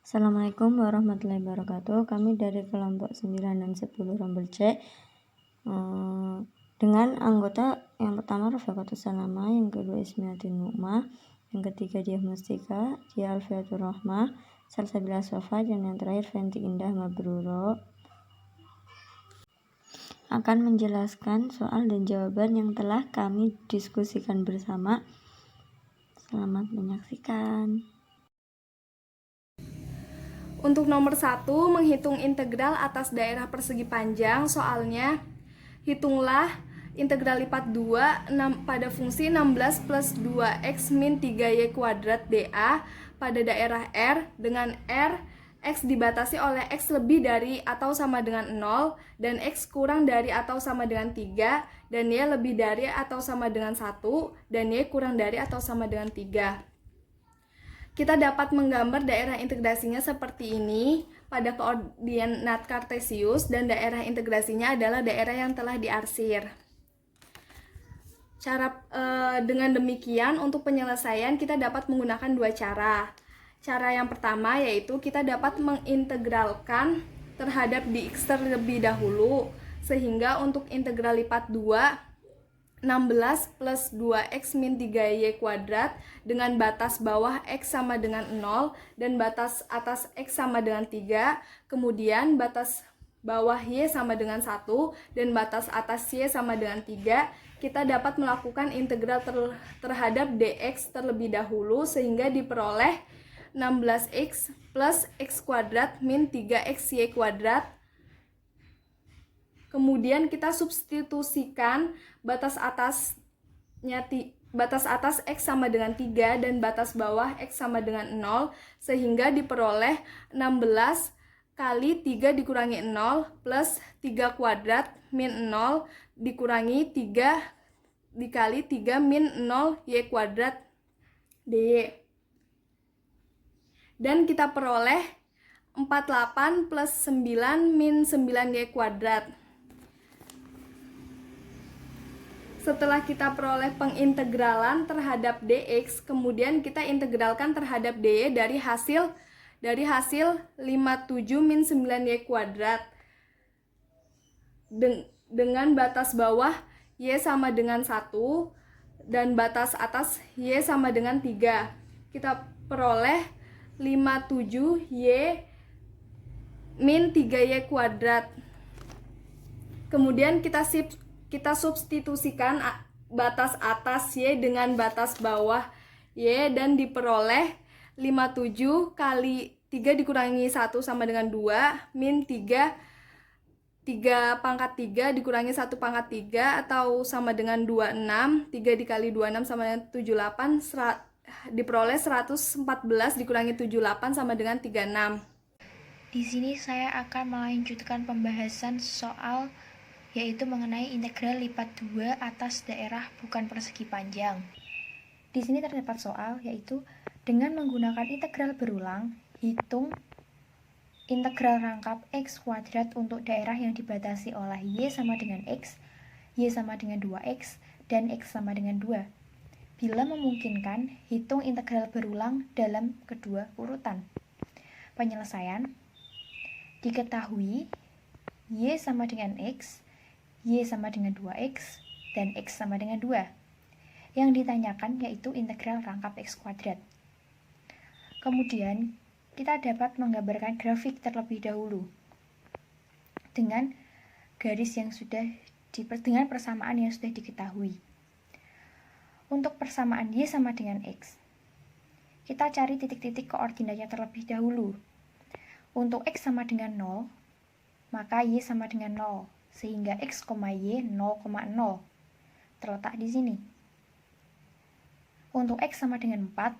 Assalamualaikum warahmatullahi wabarakatuh. Kami dari kelompok 9 dan 10 Rombel C dengan anggota yang pertama Rafikatus Salama, yang kedua Ismiatin Nukmah, yang ketiga Diah Mustika, Dia Alfiatur Rahmah, Salsabila Sofa, dan yang terakhir Fenty Indah Mabruro akan menjelaskan soal dan jawaban yang telah kami diskusikan bersama. Selamat menyaksikan. Untuk nomor 1, menghitung integral atas daerah persegi panjang. Soalnya, hitunglah integral lipat 2 pada fungsi 16 plus 2x min 3y kuadrat dA pada daerah R dengan R x dibatasi oleh x lebih dari atau sama dengan 0 dan x kurang dari atau sama dengan 3 dan y lebih dari atau sama dengan 1 dan y kurang dari atau sama dengan 3. Kita dapat menggambar daerah integrasinya seperti ini pada koordinat kartesius dan daerah integrasinya adalah daerah yang telah diarsir. Dengan demikian untuk penyelesaian kita dapat menggunakan dua cara. Cara yang pertama yaitu kita dapat mengintegralkan terhadap dx terlebih dahulu, sehingga untuk integral lipat 2 16 plus 2x min 3y kuadrat dengan batas bawah x sama dengan 0 dan batas atas x sama dengan 3, kemudian batas bawah y sama dengan 1 dan batas atas y sama dengan 3, kita dapat melakukan integral terhadap dx terlebih dahulu sehingga diperoleh 16x plus x kuadrat min 3xy kuadrat. Kemudian kita substitusikan batas atas x sama dengan 3 dan batas bawah x sama dengan 0 sehingga diperoleh 16 kali 3 dikurangi 0 plus 3 kuadrat min 0 dikurangi 3 dikali 3 min 0 y kuadrat dy. Dan kita peroleh 48 plus 9 min 9y kuadrat. Setelah kita peroleh pengintegralan terhadap dx, kemudian kita integralkan terhadap dy dari hasil 57 min 9y kuadrat dengan batas bawah y sama dengan 1 dan batas atas y sama dengan 3. Kita peroleh 57y min 3y kuadrat. Kemudian kita substitusikan batas atas y dengan batas bawah y dan diperoleh 57 kali 3 dikurangi 1 sama dengan 2 min 3 pangkat 3 dikurangi 1 pangkat 3 atau sama dengan 26. 3 dikali 26 sama dengan 78, diperoleh 114 dikurangi 78 sama dengan 36. Di sini saya akan melanjutkan pembahasan soal yaitu mengenai integral lipat 2 atas daerah bukan persegi panjang. Di sini terdapat soal yaitu dengan menggunakan integral berulang, hitung integral rangkap x kuadrat untuk daerah yang dibatasi oleh y sama dengan x, y sama dengan 2x, dan x sama dengan 2. Bila memungkinkan, hitung integral berulang dalam kedua urutan. Penyelesaian diketahui y sama dengan x, y sama dengan 2x, dan x sama dengan 2. Yang ditanyakan yaitu integral rangkap x kuadrat. Kemudian, kita dapat menggambarkan grafik terlebih dahulu dengan garis yang dengan persamaan yang sudah diketahui. Untuk persamaan y sama dengan x, kita cari titik-titik koordinatnya terlebih dahulu. Untuk x sama dengan 0, maka y sama dengan 0. Sehingga x, y 0,0 terletak di sini. Untuk x sama dengan 4,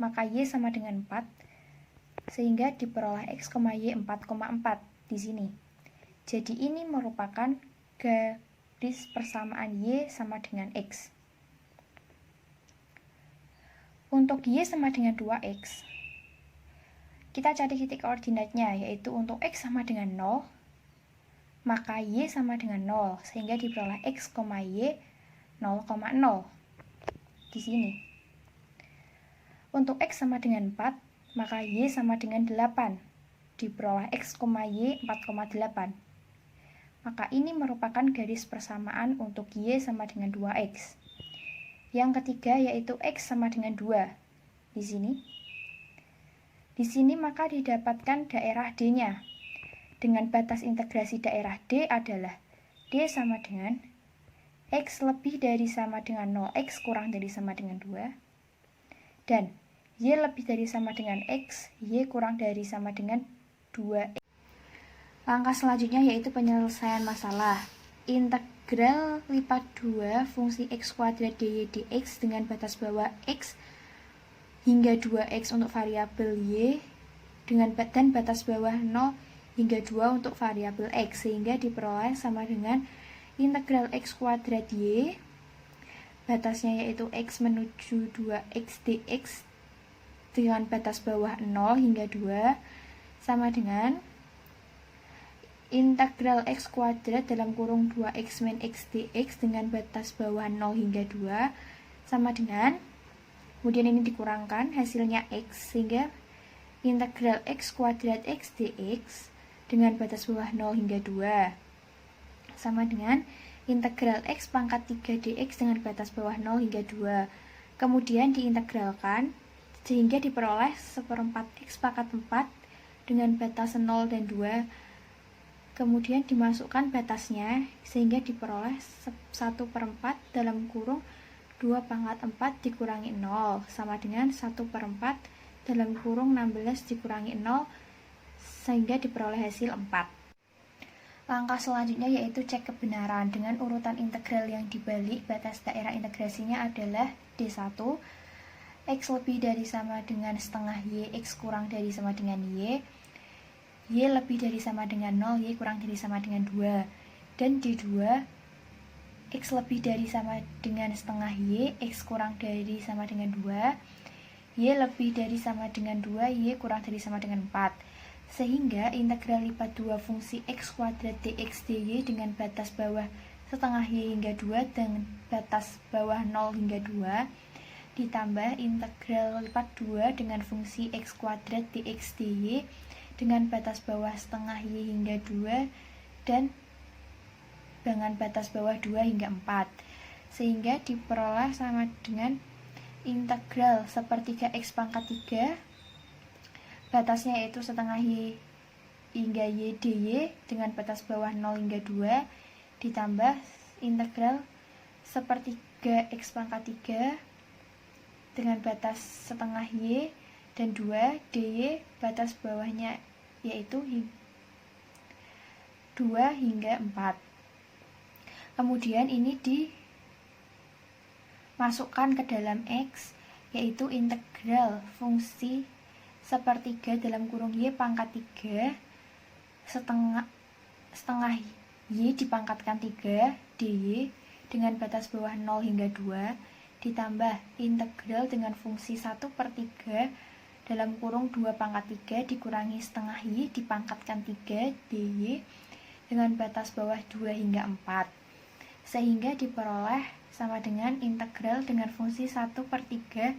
maka y sama dengan 4, sehingga diperoleh x, y 4,4 di sini. Jadi ini merupakan garis persamaan y sama dengan x. Untuk y sama dengan 2x, kita cari titik koordinatnya, yaitu untuk x sama dengan 0, maka y sama dengan 0, sehingga diperoleh x, y 0,0 di sini. Untuk x sama dengan 4, maka Y sama dengan 8. Diperoleh X, Y 4,8. Maka ini merupakan garis persamaan untuk Y sama dengan 2X. Yang ketiga yaitu X sama dengan 2. Di sini maka didapatkan daerah D-nya. Dengan batas integrasi daerah D adalah D sama dengan X lebih dari sama dengan 0, X kurang dari sama dengan 2. Dan Y lebih dari sama dengan X, Y kurang dari sama dengan 2. Langkah selanjutnya yaitu penyelesaian masalah. Integral lipat 2 fungsi X kuadrat dy dx dengan batas bawah X hingga 2X untuk variabel Y dan batas bawah 0 hingga 2 untuk variabel X, sehingga diperoleh sama dengan integral X kuadrat Y, batasnya yaitu X menuju 2X dx dengan batas bawah 0 hingga 2 sama dengan integral X kuadrat dalam kurung 2X min X dx dengan batas bawah 0 hingga 2 sama dengan, kemudian ini dikurangkan hasilnya X, sehingga integral X kuadrat X dx dengan batas bawah 0 hingga 2 sama dengan integral X pangkat 3 dx dengan batas bawah 0 hingga 2. Kemudian diintegralkan sehingga diperoleh 1/4 X pangkat 4 dengan batas 0 dan 2. Kemudian dimasukkan batasnya sehingga diperoleh 1/4 dalam kurung 2 pangkat 4 dikurangi 0 sama dengan 1/4 dalam kurung 16 dikurangi 0 sehingga diperoleh hasil 4. Langkah selanjutnya yaitu cek kebenaran. Dengan urutan integral yang dibalik, batas daerah integrasinya adalah D1, X lebih dari sama dengan setengah Y, X kurang dari sama dengan Y, Y lebih dari sama dengan 0, Y kurang dari sama dengan 2. Dan D2, X lebih dari sama dengan setengah Y, X kurang dari sama dengan 2, Y lebih dari sama dengan 2, Y kurang dari sama dengan 4. Sehingga integral lipat 2 fungsi X kuadrat dx dy dengan batas bawah setengah Y hingga 2 dan batas bawah 0 hingga 2 ditambah integral lipat 2 dengan fungsi X kuadrat dx dy dengan batas bawah setengah Y hingga 2 dan dengan batas bawah 2 hingga 4, sehingga diperoleh sama dengan integral sepertiga X pangkat 3, batasnya yaitu setengah Y hingga Y dy dengan batas bawah 0 hingga 2 ditambah integral sepertiga X pangkat 3 dengan batas setengah Y dan 2 dy batas bawahnya yaitu 2 hingga 4. Kemudian ini dimasukkan ke dalam X yaitu integral fungsi sepertiga dalam kurung Y pangkat 3 setengah Y dipangkatkan 3 dy dengan batas bawah 0 hingga 2 ditambah integral dengan fungsi 1/3 dalam kurung 2 pangkat 3 dikurangi setengah Y dipangkatkan 3 dy dengan batas bawah 2 hingga 4, sehingga diperoleh sama dengan integral dengan fungsi 1/3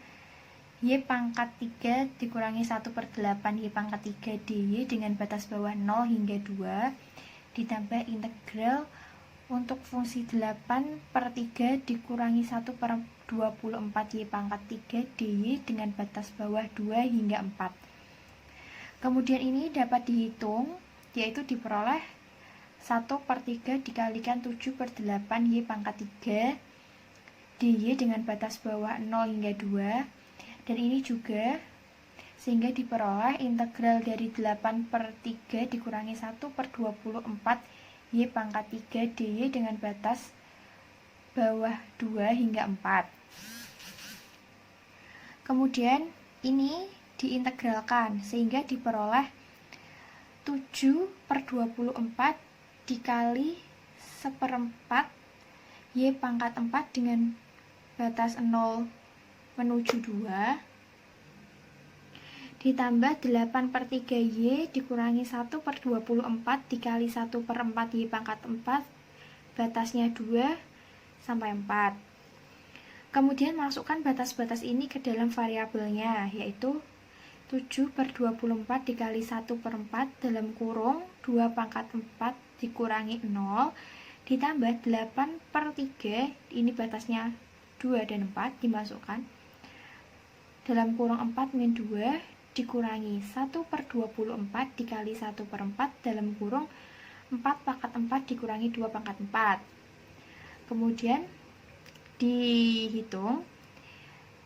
Y pangkat 3 dikurangi 1/8 Y pangkat 3 dy dengan batas bawah 0 hingga 2 ditambah integral untuk fungsi 8/3 dikurangi 1/24 Y pangkat 3 dy dengan batas bawah 2 hingga 4. Kemudian ini dapat dihitung, yaitu diperoleh 1/3 dikalikan 7/8 Y pangkat 3 dy dengan batas bawah 0 hingga 2. Dan ini juga sehingga diperoleh integral dari 8/3 dikurangi 1/24 Y pangkat 3 dy dengan batas bawah 2 hingga 4. Kemudian ini diintegralkan sehingga diperoleh 7/24 dikali 1/4 Y pangkat 4 dengan batas 0 menuju 2 ditambah 8/3 Y dikurangi 1/24 dikali 1/4 Y pangkat 4 batasnya 2 sampai 4. Kemudian masukkan batas-batas ini ke dalam variabelnya, yaitu 7/24 dikali 1/4 dalam kurung 2/4 dikurangi 0 ditambah 8/3, ini batasnya 2 dan 4 dimasukkan, dalam kurung 4 min 2 dikurangi 1/24 dikali 1/4 dalam kurung 4/4 dikurangi 2/4. Kemudian dihitung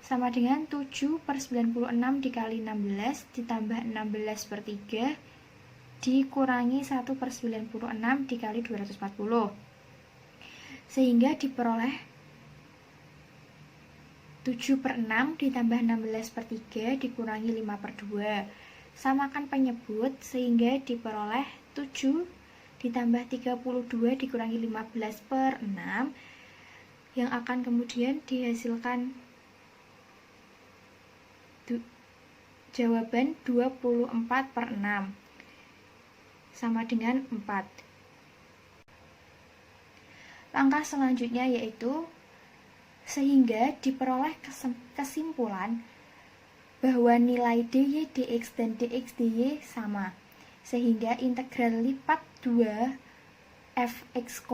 sama dengan 7/96 dikali 16 ditambah 16/3 dikurangi 1/96 dikali 240, sehingga diperoleh 7/6 ditambah 16/3 dikurangi 5/2. Samakan penyebut sehingga diperoleh 7 ditambah 32 dikurangi 15/6 yang akan kemudian dihasilkan jawaban 24/6 sama dengan 4. Langkah selanjutnya yaitu sehingga diperoleh kesimpulan bahwa nilai dy dx dan dx dy sama, sehingga integral lipat 2 fx,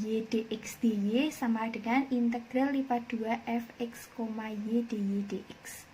y dx dy sama dengan integral lipat 2 fx, y dy dx.